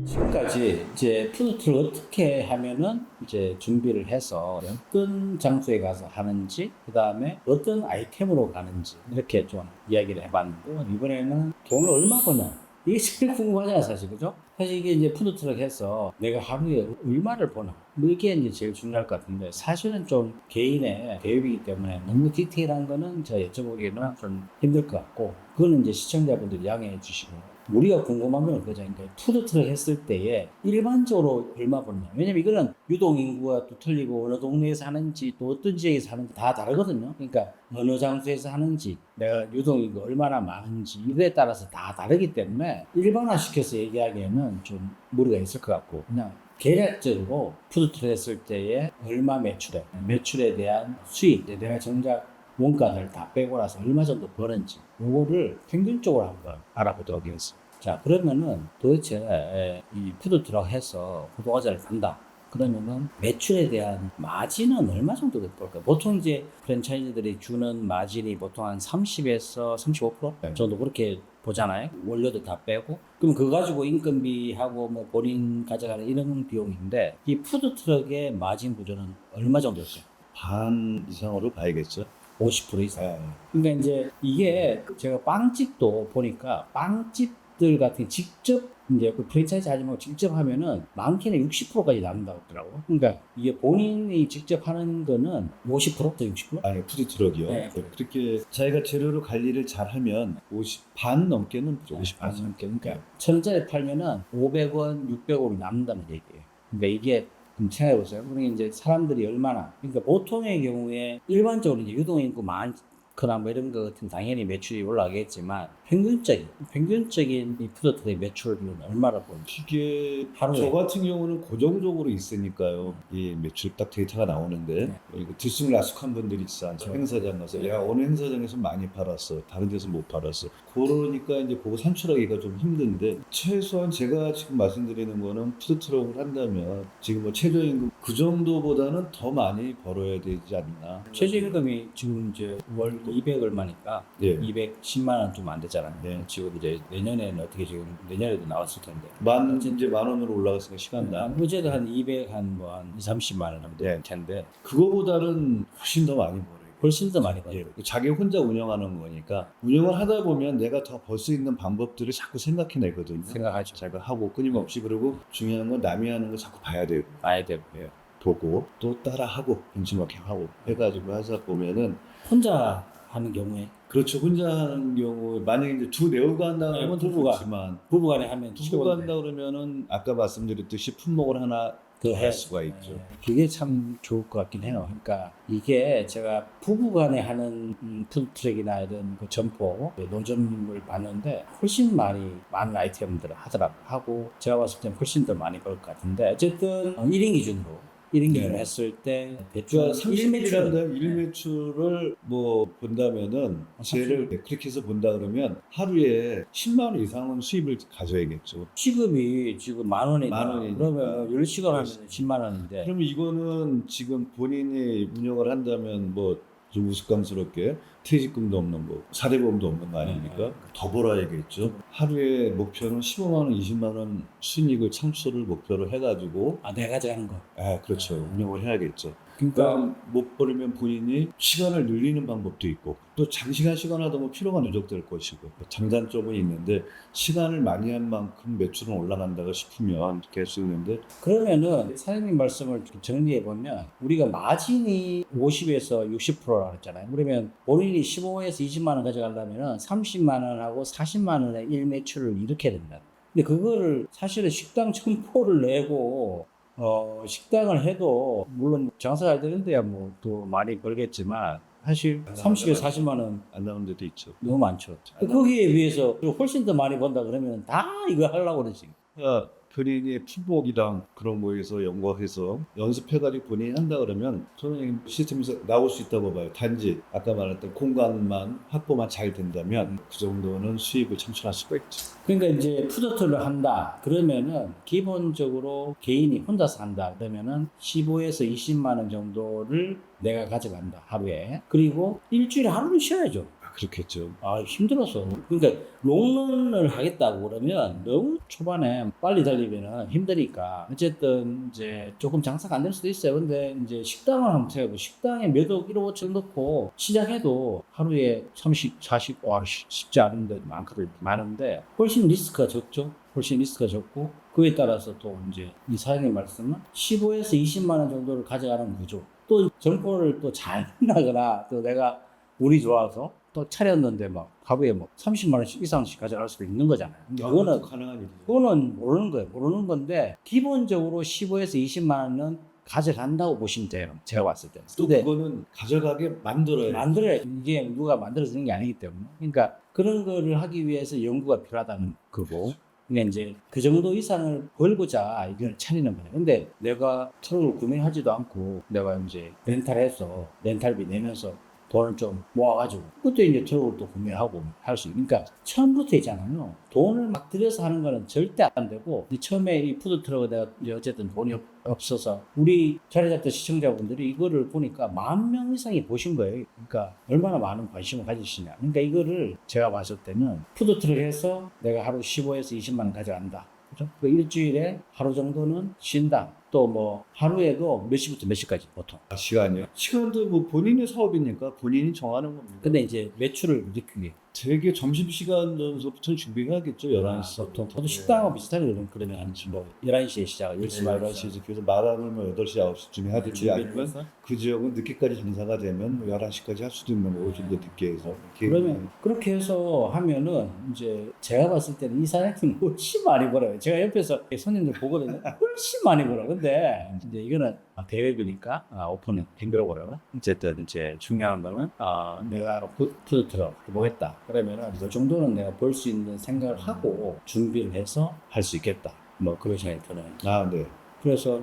지금까지 이제 푸드트럭 어떻게 하면은 이제 준비를 해서 어떤 장소에 가서 하는지, 그 다음에 어떤 아이템으로 가는지 이렇게 좀 이야기를 해봤는데, 이번에는 돈을 얼마 버냐, 이게 제일 궁금하잖아 사실, 그죠? 사실 이게 이제 푸드트럭 해서 내가 하루에 얼마를 버나, 뭐 이게 이제 제일 중요할 것 같은데, 사실은 좀 개인의 계획이기 때문에 너무 디테일한 거는 제가 여쭤보기에는 좀 힘들 것 같고, 그거는 이제 시청자분들이 양해해 주시고, 우리가 궁금한 건 그거죠. 그러니까 푸드트럭 했을 때에 일반적으로 얼마 버느냐. 왜냐면 이거는 유동인구가 또 틀리고, 어느 동네에서 하는지 또 어떤 지역에서 하는지 다 다르거든요. 그러니까 어느 장소에서 하는지, 내가 유동인구 얼마나 많은지, 이거에 따라서 다 다르기 때문에 일반화시켜서 얘기하기에는 좀 무리가 있을 것 같고, 그냥 계략적으로 푸드트럭 했을 때에 얼마 매출에 대한 수익, 내가 정작 원가를 다 빼고 나서 얼마 정도 버는지, 요거를 평균적으로 한번 알아보도록 하겠습니다. 자, 그러면은 도대체 이 푸드트럭 해서 구독자를 간다, 그러면은 매출에 대한 마진은 얼마 정도 될까? 보통 이제 프랜차이즈들이 주는 마진이 보통 한 30에서 35% 정도 그렇게 보잖아요. 원료도 다 빼고. 그럼 그거 가지고 인건비하고 뭐 본인 가져가는 이런 비용인데, 이 푸드트럭의 마진 구조는 얼마 정도 될까요? 반 이상으로 봐야겠죠. 50% 이상. 네. 그러니까 이제 이게 제가 빵집도 보니까, 빵집들 같은 직접 이제 그 프랜차이즈 하지 말고 직접 하면은 많게는 60%까지 남는다고 하더라고. 그러니까 이게 본인이 직접 하는 거는 50%또 60%? 아니, 푸드트럭이요. 네. 그렇게 자기가 재료로 관리를 잘하면 50반 넘게는 50반. 반 넘게. 그러니까 1,000원짜리 팔면은 500원, 600원이 남는다는 얘기예요. 그러니까 이게 좀 생각해보세요. 그러니까 이제 사람들이 얼마나, 그러니까 보통의 경우에 일반적으로 이제 유동인구 많거나 뭐 이런 거 같은 당연히 매출이 올라가겠지만, 평균적인 이 푸드트럭의 매출은 얼마나 보는지. 이게 하루에. 저 같은 경우는 고정적으로 있으니까요. 이 매출 딱 데이터가 나오는데, 네. 이거 들쑥날쑥한 분들이 있어. 행사장 가서 야, 어느 행사장에서 많이 팔았어, 다른 데서 못 팔았어. 그러니까 이제 그거 산출하기가 좀 힘든데, 최소한 제가 지금 말씀드리는 거는 푸드트럭을 한다면 지금 뭐 최저임금 그 정도보다는 더 많이 벌어야 되지 않나. 최저임금이 지금 이제 월 200 얼마니까 예. 210만 원 좀 안 되잖아요. 네. 지금 이제 내년에는 어떻게, 지금 내년에도 나왔을 텐데. 이제 만 원으로 올라갔으니까 시간당. 어제도 한 200, 한 2, 30만 원 정도 될 네. 텐데, 그거보다는 훨씬 더 많이 벌어요. 훨씬 더 많이 벌어요. 예, 자기 혼자 운영하는 거니까 운영을 하다 보면 내가 더 벌 수 있는 방법들을 자꾸 생각해내거든요. 생각하죠. 자기가 하고 끊임없이. 그리고 중요한 건 남이 하는 거 자꾸 봐야 되고, 봐야 되고. 예, 보고 또 따라하고 benchmarking 하고 해가지고 하다 보면은, 혼자 하는 경우에, 그렇죠. 혼자 하는 경우 만약에 이제 두 내우가 한다 네, 그러면 부부가. 좋지만, 부부간에 하면 부부가 한다 그러면은 아까 말씀드렸듯이 품목을 하나 더 할 수가 있죠. 그게 참 좋을 것 같긴 해요. 그러니까 이게 제가 부부간에 하는 푸드트럭이나 이런 그 점포, 노점을 봤는데 훨씬 많은 아이템들을 하고, 제가 봤을 때는 훨씬 더 많이 벌 것 같은데, 어쨌든 1인 기준으로 네. 했을 때 대충 그러니까 1매출은 30일이란다. 일매출을 뭐 본다면은, 쟤를 그렇게 해서 본다 그러면 하루에 10만 원 이상은 수입을 가져야겠죠. 시급이 지금 10,000원이다. 만 원이니까. 그러면 10시간 하면 10만 원인데. 그러면 이거는 지금 본인이 운영을 한다면 뭐 좀 우스꽝스럽게 퇴직금도 없는 거, 사대보험도 없는 거 아닙니까? 더 벌어야겠죠. 하루에 목표는 15만 원, 20만 원 순이익을 창출을 목표로 해가지고, 내가 가져가는 거. 그렇죠. 운영을 해야겠죠. 그러니까 그러니까 못 벌으면 본인이 시간을 늘리는 방법도 있고, 또 장시간 시간 하다 보면 피로가 누적될 것이고, 장단점은 있는데 시간을 많이 한 만큼 매출은 올라간다고 싶으면 이렇게 할 수 있는데, 그러면은 사장님 말씀을 정리해 보면, 우리가 마진이 50에서 60%라고 했잖아요. 그러면 본인이 15에서 20만 원 가져가려면은 30만 원하고 40만 원의 일매출을 이렇게 된다. 근데 그거를 사실은 식당 점포를 내고 식당을 해도, 물론 장사 잘 되는 데야 뭐 또 많이 벌겠지만, 사실 30에서 40만 원 안 나오는 데도 있죠. 너무 많죠. 거기에 비해서 훨씬 더 많이 번다 그러면 다 이거 하려고 그러지. 그러니까 본인이 풀복이랑 그런 거에서 연구해서 연습해가지고 본인이 한다 그러면 저는 시스템에서 나올 수 있다고 봐요. 단지 아까 말했던 공간만 확보만 잘 된다면 그 정도는 수입을 창출할 수가 있죠. 그러니까 이제 푸드트럭을 한다. 그러면은 기본적으로 개인이 혼자서 한다. 그러면은 15에서 20만 원 정도를 내가 가져간다. 하루에. 그리고 일주일에 하루는 쉬어야죠. 그렇겠죠. 아, 힘들어서. 그러니까 롱런을 하겠다고 그러면 너무 초반에 빨리 달리면은 힘드니까 어쨌든 이제 조금 장사가 안 될 수도 있어요. 근데 이제 식당을 한번 생각해보. 식당에 몇 억, 1억 5천 넣고 시작해도 하루에 30, 40, 와, 쉽지 않은데 많은데 훨씬 리스크가 적죠. 훨씬 리스크가 적고 그에 따라서 또 이제 이 사장님 말씀은 15에서 20만 원 정도를 가져가는 구조. 또 정보를 또 잘 나거나 또 내가 운이 좋아서 또 차렸는데 막 하루에 뭐 30만 원씩 이상씩 가져갈 수도 있는 거잖아요. 그거는 가능한 일이죠. 그거는 모르는 거예요. 모르는 건데 기본적으로 15에서 20만 원은 가져간다고 보시면 돼요. 제가 봤을 때. 또 근데 그거는 가져가게 만들어야 만들어야 이게 누가 만들어지는 게 아니기 때문에. 그러니까 그런 거를 하기 위해서 연구가 필요하다는 거고. 그러니까 이제 그 정도 이상을 벌고자 이걸 차리는 거예요. 근데 내가 트럭을 구매하지도 않고 내가 이제 렌탈해서 렌탈비 내면서 돈을 좀 모아가지고 그때 이제 트럭을 또 구매하고 할 수 있으니까 처음부터 있잖아요. 돈을 막 들여서 하는 거는 절대 안 되고 처음에 이 푸드트럭을 내가 이제 어쨌든 돈이 없어서 우리 자리 잡던 시청자분들이 이거를 보니까 10,000명 이상이 보신 거예요. 그러니까 얼마나 많은 관심을 가지시냐. 그러니까 이거를 제가 봤을 때는 푸드트럭에서 내가 하루 15에서 20만 원 가져간다. 그죠? 그 일주일에 하루 정도는 쉰다. 또 뭐 하루에도 몇 시부터 몇 시까지 보통. 시간이요. 시간도 뭐 본인의 사업이니까 본인이 정하는 겁니다. 근데 이제 매출을 일으키기 위해 되게 점심시간 전부터 준비해야겠죠. 11시. 보통 저도 식당하고 비슷하게 그러면 한 뭐 11시에 시작, 10시 말 11시 그래서 말하면 뭐 8시, 9시쯤에 하든지 아니면 해서 그 지역은 늦게까지 장사가 되면 뭐 11시까지 할 수도 있는 거고 좀 더 늦게 해서 그러면 그렇게 해서 하면은 이제 제가 봤을 때는 이 사장님 훨씬 많이 벌어요. 제가 옆에서 손님들 보거든요. 훨씬 많이 벌어. 근데 이제 이거는 대회비니까 오픈은 댕겨고요. 어쨌든 이제 중요한 거는 내가 푸드트럭 해보겠다. 그러면은 이 정도는 내가 벌 수 있는 생각을 하고 준비를 해서 할 수 있겠다. 뭐 그런 생각이 드네요. 네. 그래서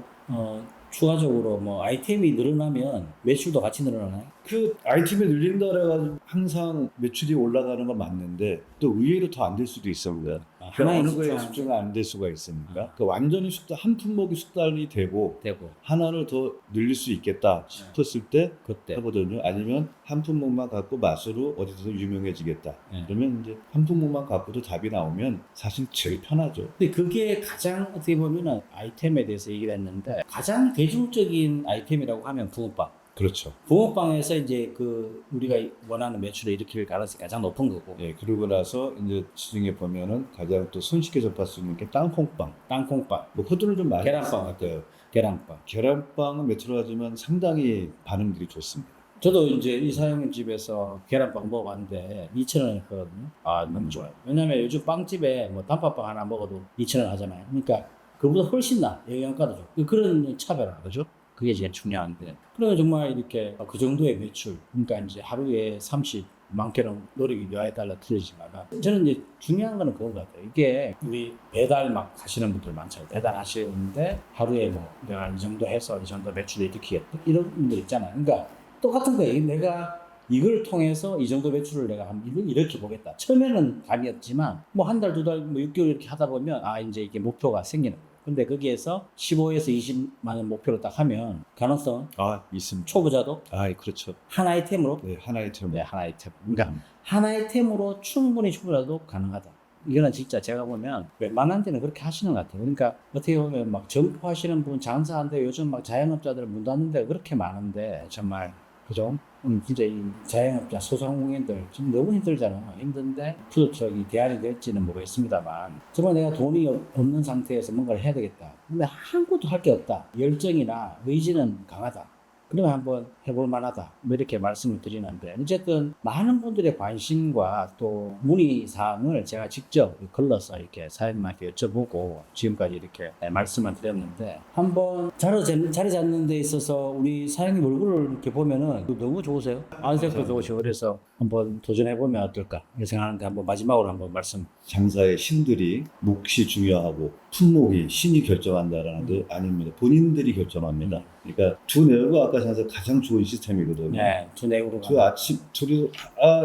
추가적으로 뭐 아이템이 늘어나면 매출도 같이 늘어나나요? 그 아이템이 늘린다 그래가지고 항상 매출이 올라가는 건 맞는데 또 의외로 더 안 될 수도 있습니다. 하나의 어느 거에 숫자. 집중이 안 될 수가 있으니까 그 완전히 한 품목이 숙달이 되고 하나를 더 늘릴 수 있겠다 싶었을 때 그때 하거든요. 아니면 한 품목만 갖고 맛으로 어디서 유명해지겠다. 네. 그러면 이제 한 품목만 갖고도 답이 나오면 사실 제일 편하죠. 근데 그게 가장 어떻게 보면은 아이템에 대해서 얘기를 했는데 가장 대중적인 아이템이라고 하면 붕어빵. 그렇죠. 붕어빵에서 이제 그 우리가 원하는 매출을 일으킬 가능성이 가장 높은 거고. 예, 그러고 나서 이제 시중에 보면은 가장 또 손쉽게 접할 수 있는 게 땅콩빵. 땅콩빵, 뭐 호두를 좀 많이 계란빵 같아요. 계란빵. 계란빵은 매출하지만 상당히 반응들이 좋습니다. 저도 이제 이 사장님 집에서 계란빵 먹어봤는데 2,000원 했거든요. 너무 좋아요. 왜냐면 요즘 빵집에 뭐 단팥빵 하나 먹어도 2,000원 하잖아요. 그러니까 그보다 훨씬 영양가도 좋고 그런 차별화, 그죠? 그게 제일 중요한데. 그러면 정말 이렇게 그 정도의 매출, 그러니까 이제 하루에 30, 많게는 노력이 여하에 따라 틀리지만 저는 이제 중요한 거는 그런 것 같아요. 이게 우리 배달 막 하시는 분들 많잖아요. 배달 하시는데 하루에 뭐 내가 이 정도 해서 이 정도 매출을 일으키겠다 이런 분들 있잖아요. 그러니까 똑같은 거예요. 내가 이걸 통해서 이 정도 매출을 내가 이렇게 보겠다. 처음에는 감이었지만 뭐 한 달, 두 달, 뭐 6개월 이렇게 하다 보면 이제 이게 목표가 생기는 거예요. 근데 거기에서 15에서 20만 원 목표로 딱 하면 가능성은 있습니다. 초보자도 그렇죠. 한 아이템으로 네, 한 아이템. 네, 한 아이템. 그러니까 한 아이템으로 충분히 초보자도 가능하다. 이거는 진짜 제가 보면 웬만한 데는 그렇게 하시는 것 같아요. 그러니까 어떻게 보면 막 점포 하시는 분 장사하는데 요즘 막 자영업자들 문 닫는 데가 그렇게 많은데 정말 그죠? 진짜 이 자영업자 소상공인들 지금 너무 힘들잖아. 힘든데 푸드트럭이 대안이 될지는 모르겠습니다만 정말 내가 돈이 없는 상태에서 뭔가를 해야 되겠다. 근데 아무것도 할 게 없다. 열정이나 의지는 강하다. 그러면 한번 해볼 만하다. 뭐 이렇게 말씀을 드리는데, 어쨌든 많은 분들의 관심과 또 문의사항을 제가 직접 걸러서 이렇게 사장님한테 여쭤보고 지금까지 이렇게 말씀을 드렸는데, 한번 자리 잡는 데 있어서 우리 사장님 얼굴을 이렇게 보면은 너무 좋으세요. 안색도 좋으시고, 그래서 한번 도전해보면 어떨까 이렇게 생각하는데, 한번 마지막으로 한번 말씀. 장사의 신들이 몫이 중요하고 품목이 신이 결정한다라는 게 아닙니다. 본인들이 결정합니다. 그러니까 두 내로가 아까 장사 가장 좋은 시스템이거든요. 네, 두 내구로. 저 아침 둘이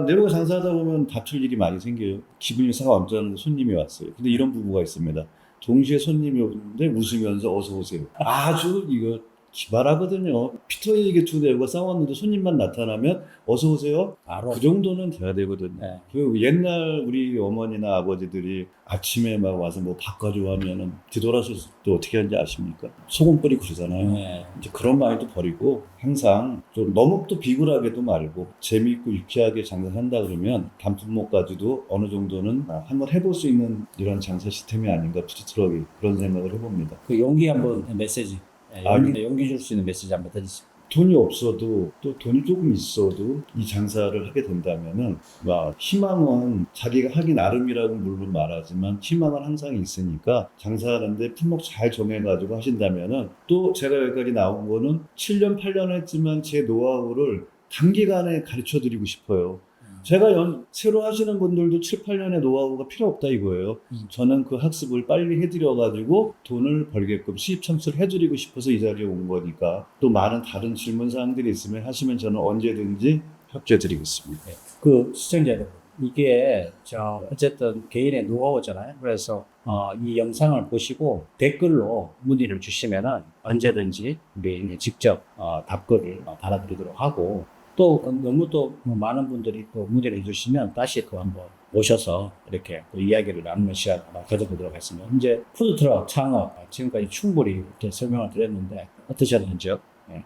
내로가 장사하다 보면 다툴 일이 많이 생겨요. 기분이 상하 언짢은데 손님이 왔어요. 근데 이런 부부가 있습니다. 동시에 손님이 오는데 웃으면서 어서 오세요. 아주 이거 기발하거든요. 피터에게 두 내로가 싸웠는데 손님만 나타나면 어서 오세요. 바로. 그 정도는 돼야 되거든요. 네. 그 옛날 우리 어머니나 아버지들이 아침에 막 와서 뭐 바꿔줘 하면은 뒤돌아서 또 어떻게 하는지 아십니까? 소금 뿌리고 그러잖아요. 네. 이제 그런 마인드 버리고 항상 좀 너무 또 비굴하게도 말고 재미있고 유쾌하게 장사한다 그러면 단품목까지도 어느 정도는 한번 해볼 수 있는 이런 장사 시스템이 아닌가 푸드트럭이 그런 생각을 해봅니다. 그 용기 한번 메시지. 용기 줄 수 있는 메시지 한번 드리세요. 돈이 없어도 또 돈이 조금 있어도 이 장사를 하게 된다면은 희망은 자기가 하기 나름이라고 물론 말하지만 희망은 항상 있으니까 장사하는데 품목 잘 정해가지고 하신다면은 또 제가 여기까지 나온 거는 7년 8년 했지만 제 노하우를 단기간에 가르쳐 드리고 싶어요. 제가 새로 하시는 분들도 7, 8년의 노하우가 필요 없다 이거예요. 저는 그 학습을 빨리 해드려가지고 돈을 벌게끔 수입 창출을 해드리고 싶어서 이 자리에 온 거니까 또 많은 다른 질문 사항들이 있으면 하시면 저는 언제든지 협조해 드리겠습니다. 그 시청자 여러분, 이게 어쨌든 개인의 노하우잖아요. 그래서 이 영상을 보시고 댓글로 문의를 주시면은 언제든지 우리 직접 답글을 달아드리도록 하고, 또 너무 또 많은 분들이 또 문의를 해주시면 다시 또 한번 모셔서 이렇게 또 이야기를 나누는 시간 가져보도록 하겠습니다. 이제 푸드트럭 창업 지금까지 충분히 이렇게 설명을 드렸는데 어떠셨는지요? 네.